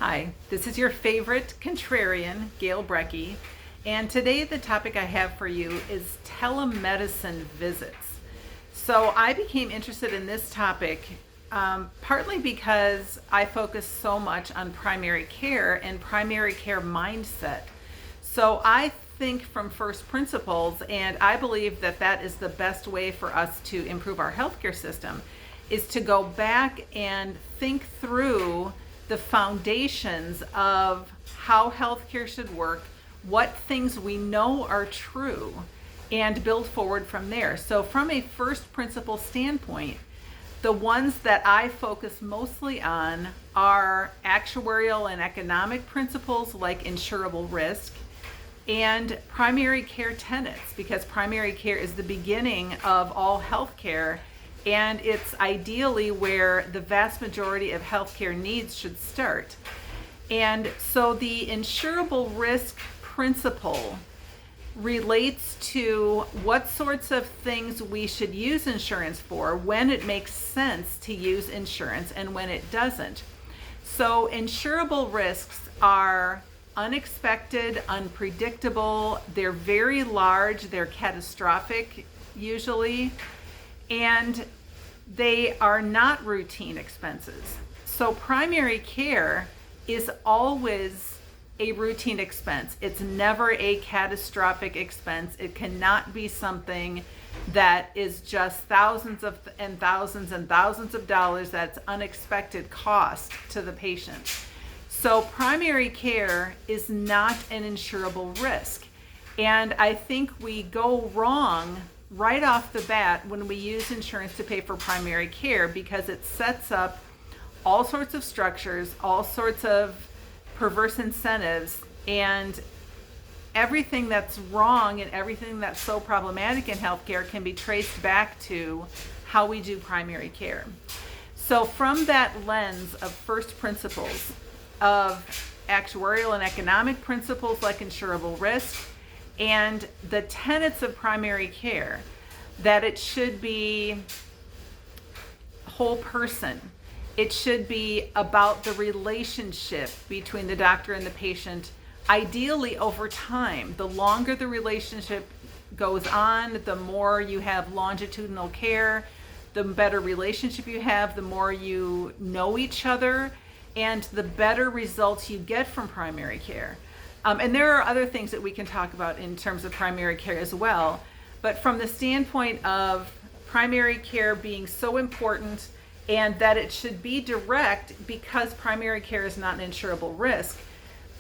Hi, this is your favorite contrarian, Gail Brecky, and today the topic I have for you is telemedicine visits. So I became interested in this topic partly because I focus so much on primary care and primary care mindset. So I think from first principles, and I believe that that is the best way for us to improve our healthcare system, is to go back and think through the foundations of how healthcare should work, what things we know are true, and build forward from there. So from a first principle standpoint, the ones that I focus mostly on are actuarial and economic principles like insurable risk and primary care tenets, because primary care is the beginning of all healthcare, and it's ideally where the vast majority of healthcare needs should start. And so the insurable risk principle relates to what sorts of things we should use insurance for, when it makes sense to use insurance and when it doesn't. So insurable risks are unexpected, unpredictable, they're very large, they're catastrophic usually, and they are not routine expenses. So primary care is always a routine expense. It's never a catastrophic expense. It cannot be something that is just thousands and thousands of dollars that's unexpected cost to the patient. So primary care is not an insurable risk. And I think we go wrong right off the bat when we use insurance to pay for primary care, because it sets up all sorts of structures, all sorts of perverse incentives, and everything that's wrong and everything that's so problematic in healthcare can be traced back to how we do primary care. So from that lens of first principles of actuarial and economic principles like insurable risk, and the tenets of primary care, that it should be whole person. It should be about the relationship between the doctor and the patient, ideally over time. The longer the relationship goes on, the more you have longitudinal care, the better relationship you have, the more you know each other, and the better results you get from primary care. And there are other things that we can talk about in terms of primary care as well. But from the standpoint of primary care being so important and that it should be direct, because primary care is not an insurable risk,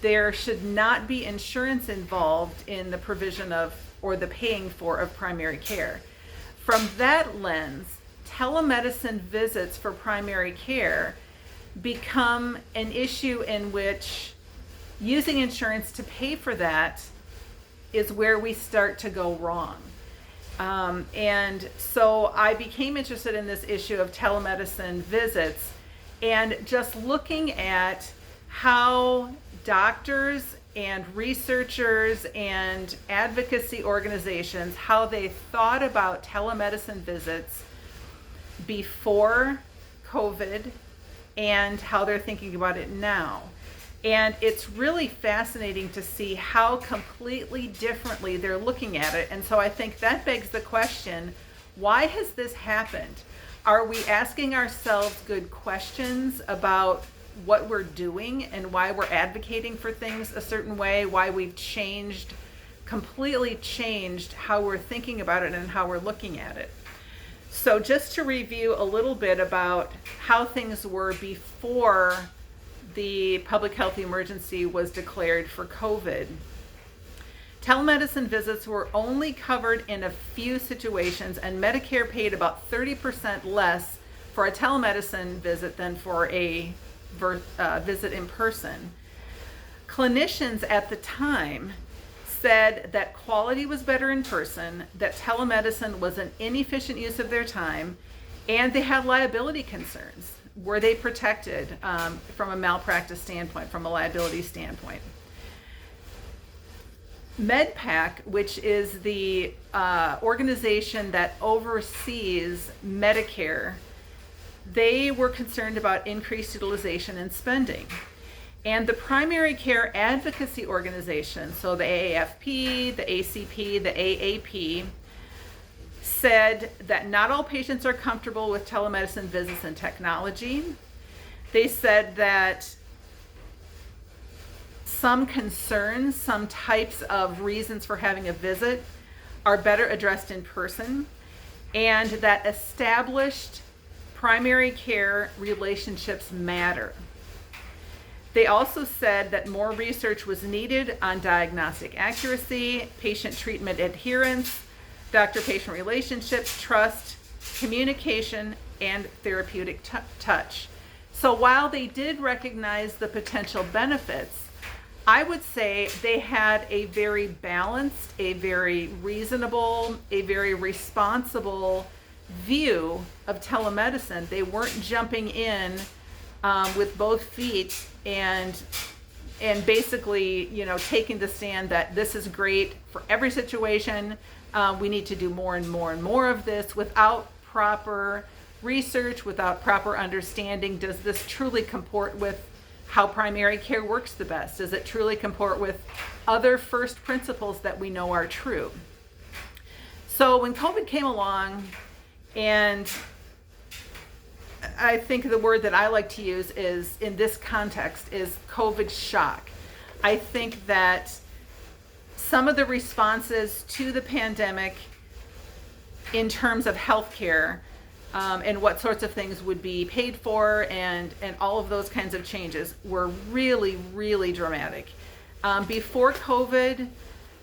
there should not be insurance involved in the provision of or the paying for of primary care. From that lens, telemedicine visits for primary care become an issue in which using insurance to pay for that is where we start to go wrong. And so I became interested in this issue of telemedicine visits and just looking at how doctors and researchers and advocacy organizations, how they thought about telemedicine visits before COVID and how they're thinking about it now. And it's really fascinating to see how completely differently they're looking at it. And so I think that begs the question, why has this happened? Are we asking ourselves good questions about what we're doing and why we're advocating for things a certain way, why we've completely changed how we're thinking about it and how we're looking at it? So just to review a little bit about how things were before the public health emergency was declared for COVID. Telemedicine visits were only covered in a few situations, and Medicare paid about 30% less for a telemedicine visit than for a visit in person. Clinicians at the time said that quality was better in person, that telemedicine was an inefficient use of their time, and they had liability concerns. Were they protected from a malpractice standpoint, from a liability standpoint? MedPAC, which is the organization that oversees Medicare, they were concerned about increased utilization and spending. And the primary care advocacy organization, so the AAFP, the ACP, the AAP, said that not all patients are comfortable with telemedicine visits and technology. They said that some concerns, some types of reasons for having a visit are better addressed in person, and that established primary care relationships matter. They also said that more research was needed on diagnostic accuracy, patient treatment adherence, doctor-patient relationships, trust, communication, and therapeutic touch. So while they did recognize the potential benefits, I would say they had a very balanced, a very reasonable, a very responsible view of telemedicine. They weren't jumping in with both feet and basically, taking the stand that this is great for every situation. We need to do more and more and more of this without proper research, without proper understanding. Does this truly comport with how primary care works the best? Does it truly comport with other first principles that we know are true? So when COVID came along, and I think the word that I like to use is, in this context, is COVID shock. I think that some of the responses to the pandemic in terms of healthcare and what sorts of things would be paid for and all of those kinds of changes were really, really dramatic. Before COVID,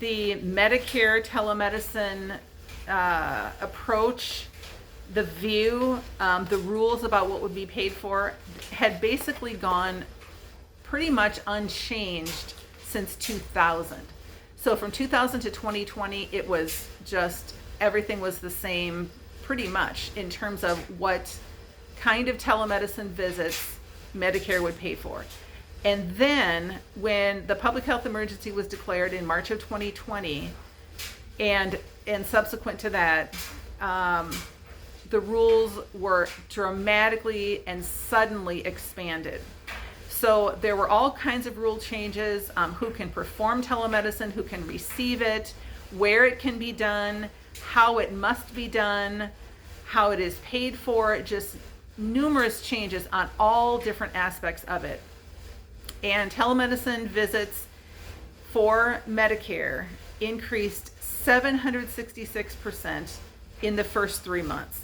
the Medicare telemedicine approach, the view, the rules about what would be paid for had basically gone pretty much unchanged since 2000. So from 2000 to 2020, it was just, everything was the same pretty much in terms of what kind of telemedicine visits Medicare would pay for. And then when the public health emergency was declared in March of 2020, and subsequent to that, the rules were dramatically and suddenly expanded. So there were all kinds of rule changes, who can perform telemedicine, who can receive it, where it can be done, how it must be done, how it is paid for, just numerous changes on all different aspects of it. And telemedicine visits for Medicare increased 766% in the first 3 months.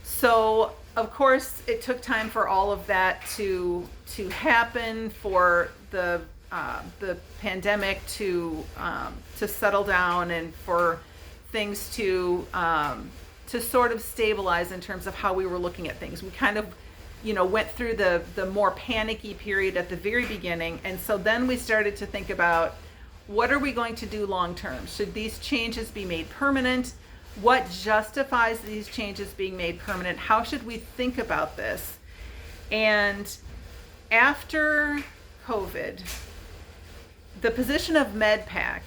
So, of course, it took time for all of that to happen, for the pandemic to settle down, and for things to sort of stabilize in terms of how we were looking at things. We kind of, went through the more panicky period at the very beginning, and so then we started to think about, what are we going to do long term? Should these changes be made permanent? What justifies these changes being made permanent? How should we think about this? And after COVID, the position of MedPAC,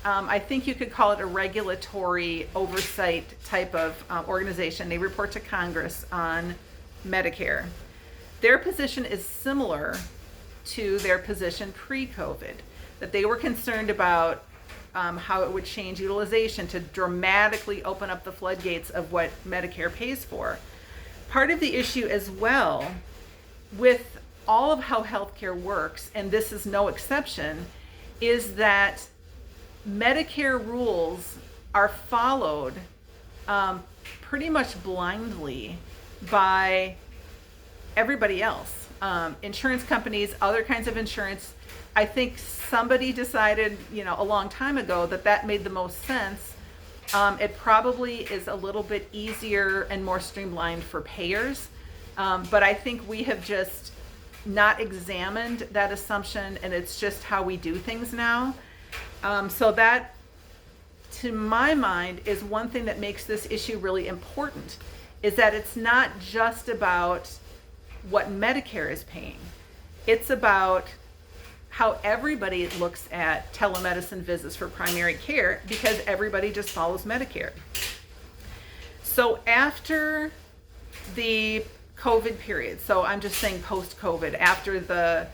I think you could call it a regulatory oversight type of organization. They report to Congress on Medicare. Their position is similar to their position pre-COVID, that they were concerned about how it would change utilization to dramatically open up the floodgates of what Medicare pays for. Part of the issue as well with all of how healthcare works, and this is no exception, is that Medicare rules are followed pretty much blindly by everybody else. Insurance companies, other kinds of insurance. I think somebody decided, a long time ago that made the most sense. It probably is a little bit easier and more streamlined for payers. But I think we have just not examined that assumption, and it's just how we do things now. So that, to my mind, is one thing that makes this issue really important, is that it's not just about what Medicare is paying. It's about how everybody looks at telemedicine visits for primary care, because everybody just follows Medicare. So after the COVID period. So I'm just saying post-COVID, after the,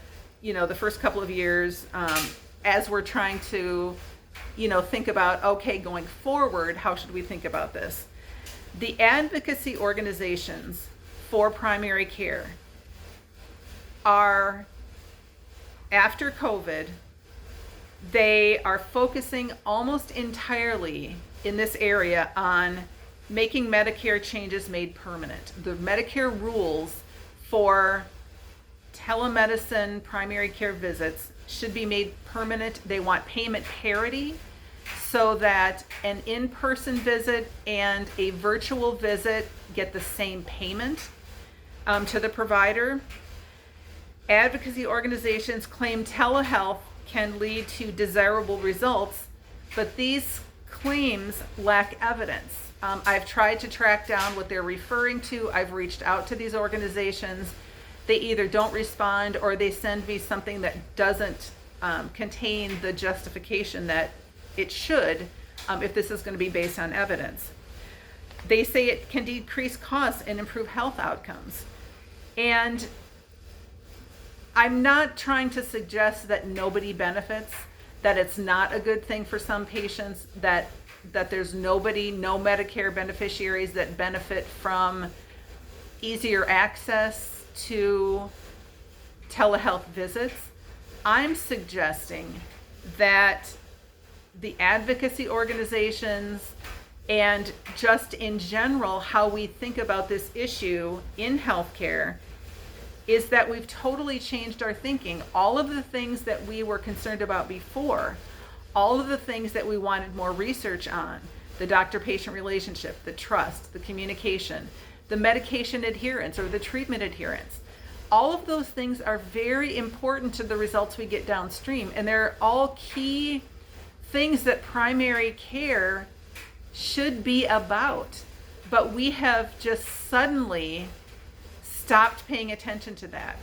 the first couple of years, as we're trying to, think about, okay, going forward, how should we think about this? The advocacy organizations for primary care are, after COVID, they are focusing almost entirely in this area on making Medicare changes made permanent. The Medicare rules for telemedicine primary care visits should be made permanent. They want payment parity so that an in-person visit and a virtual visit get the same payment to the provider. Advocacy organizations claim telehealth can lead to desirable results, but these claims lack evidence. I've tried to track down what they're referring to. I've reached out to these organizations. They either don't respond or they send me something that doesn't contain the justification that it should, if this is going to be based on evidence. They say it can decrease costs and improve health outcomes. And I'm not trying to suggest that nobody benefits, that it's not a good thing for some patients, that there's no Medicare beneficiaries that benefit from easier access to telehealth visits. I'm suggesting that the advocacy organizations and just in general how we think about this issue in healthcare is that we've totally changed our thinking. All of the things that we were concerned about before, all of the things that we wanted more research on, the doctor-patient relationship, the trust, the communication, the medication adherence or the treatment adherence, all of those things are very important to the results we get downstream. And they're all key things that primary care should be about. But we have just suddenly stopped paying attention to that.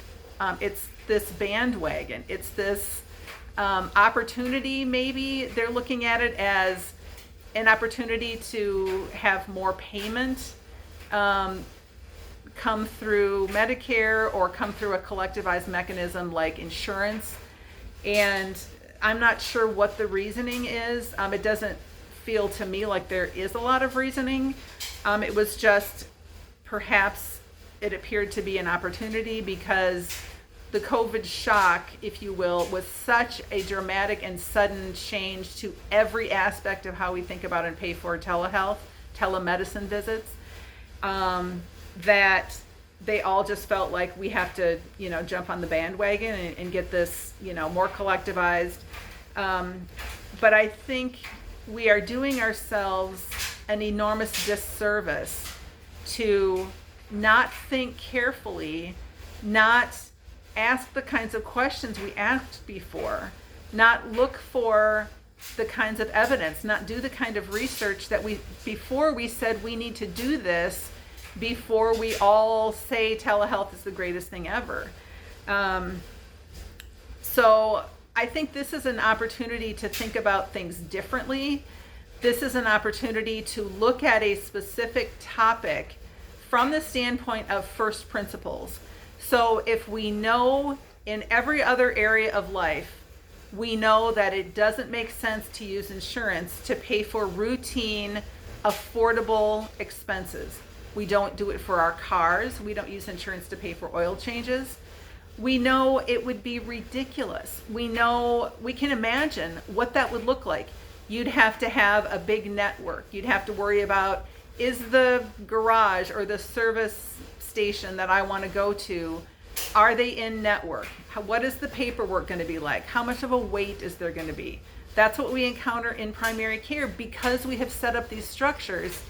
It's this bandwagon. It's this opportunity, maybe they're looking at it as an opportunity to have more payment come through Medicare or come through a collectivized mechanism like insurance. And I'm not sure what the reasoning is. It doesn't feel to me like there is a lot of reasoning. It was just perhaps it appeared to be an opportunity because the COVID shock, if you will, was such a dramatic and sudden change to every aspect of how we think about and pay for telemedicine visits, that they all just felt like we have to, jump on the bandwagon and get this, more collectivized. But I think we are doing ourselves an enormous disservice to not think carefully, not ask the kinds of questions we asked before, not look for the kinds of evidence, not do the kind of research that before we said we need to do this, before we all say telehealth is the greatest thing ever. So I think this is an opportunity to think about things differently. This is an opportunity to look at a specific topic from the standpoint of first principles. So if we know in every other area of life, we know that it doesn't make sense to use insurance to pay for routine, affordable expenses. We don't do it for our cars. We don't use insurance to pay for oil changes. We know it would be ridiculous. We can imagine what that would look like. You'd have to have a big network. You'd have to worry about, is the garage or the service station that I want to go to, are they in network? What is the paperwork going to be like? How much of a wait is there going to be? That's what we encounter in primary care because we have set up these structures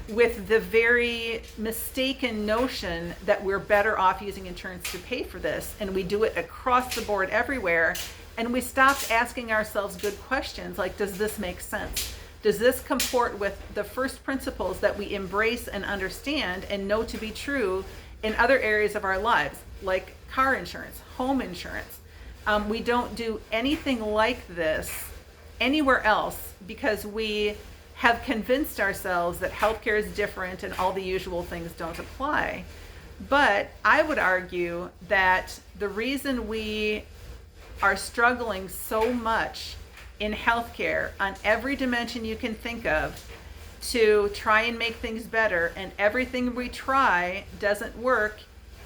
with the very mistaken notion that we're better off using insurance to pay for this, and we do it across the board everywhere, and we stopped asking ourselves good questions like, does this make sense? Does this comport with the first principles that we embrace and understand and know to be true in other areas of our lives, like car insurance, home insurance? We don't do anything like this anywhere else because we have convinced ourselves that healthcare is different and all the usual things don't apply. But I would argue that the reason we are struggling so much in healthcare on every dimension you can think of to try and make things better, and everything we try doesn't work,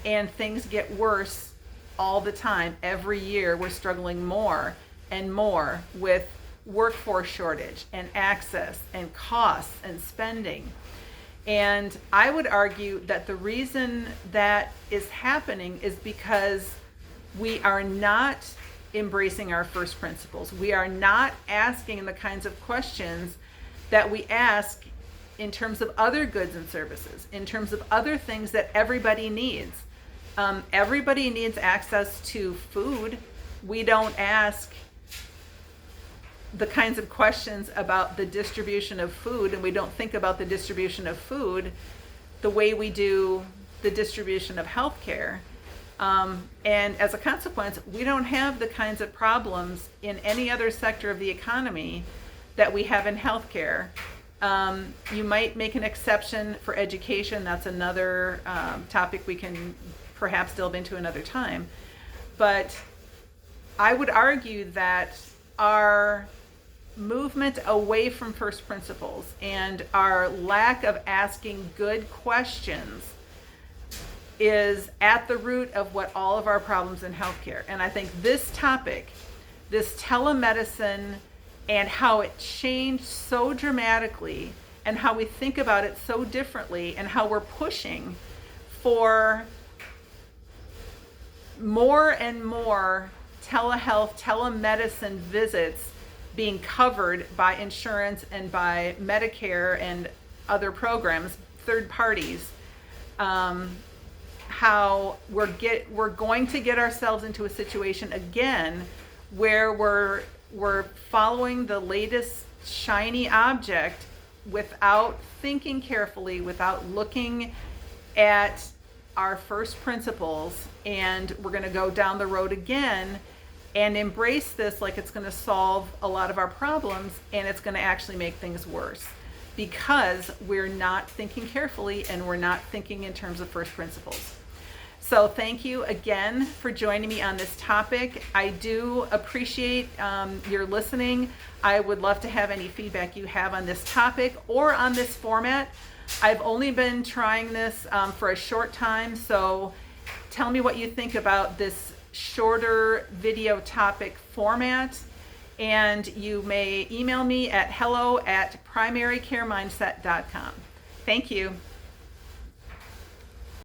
and things get worse all the time. Every year we're struggling more and more with workforce shortage and access and costs and spending. And I would argue that the reason that is happening is because we are not embracing our first principles. We are not asking the kinds of questions that we ask in terms of other goods and services, in terms of other things that everybody needs. Everybody needs access to food. We don't ask the kinds of questions about the distribution of food, and we don't think about the distribution of food the way we do the distribution of healthcare. And as a consequence, we don't have the kinds of problems in any other sector of the economy that we have in healthcare. You might make an exception for education. That's another topic we can perhaps delve into another time. But I would argue that our movement away from first principles and our lack of asking good questions is at the root of what all of our problems in healthcare. And I think this topic, this telemedicine, and how it changed so dramatically, and how we think about it so differently, and how we're pushing for more and more telehealth, telemedicine visits being covered by insurance and by Medicare and other programs, third parties. How we're going to get ourselves into a situation again where we're following the latest shiny object without thinking carefully, without looking at our first principles, and we're going to go down the road again and embrace this like it's going to solve a lot of our problems, and it's going to actually make things worse because we're not thinking carefully and we're not thinking in terms of first principles. So thank you again for joining me on this topic. I do appreciate your listening. I would love to have any feedback you have on this topic or on this format. I've only been trying this for a short time, so tell me what you think about this shorter video topic format. And you may email me at hello@primarycaremindset.com. Thank you.